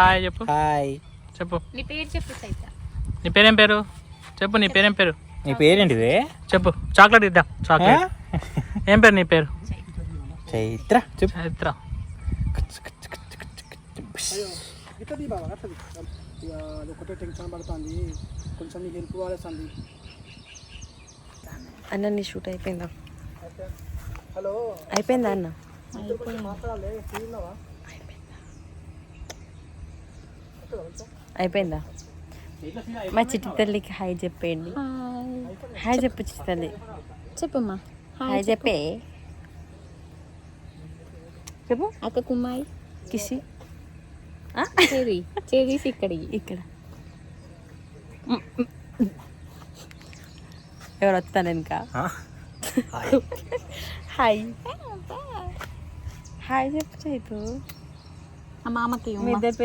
Hi చెప్పు. Hi. చెప్పు. నీ పేరు చెప్పు సైత. నీ పేరేం పేరు చెప్పు. నీ పేరేం పేరు నీ పేరేంటిది? చెప్పు. చాక్లెట్ ఇద్దాం. చాక్లెట్. ఏం పేరు నీ పేరు? చైత్ర. చెప్పు. చైత్ర. ఇట్లది బాబా అట్లది ఇక ఒకటే టెన్షన్ పడుతుంది కొంచెం నీకు హెల్ప్ కావాల్సింది. అన్న నీ షూట్ అయిపోయిందా? హలో అయిపోయిందా అన్న? మాట్లాడాలి ఫ్రీ ఉన్నావా? అయిపోయిందా? మా చిట్టి తల్లికి హాయ్ చెప్పేయండి. హాయ్ చెప్పు చిట్టి తల్లి. చెప్పమ్మా. హాయ్ చెప్పే. చెప్పు. అక్క కుమ్మాయి కిసి చెరి చెరీస్ ఇక్కడ ఇక్కడ ఎవరు వస్తాను ఇంకా? హాయ్ హాయ్ చెప్పు చైతు. ఆ మామకి మీ ఇద్దరు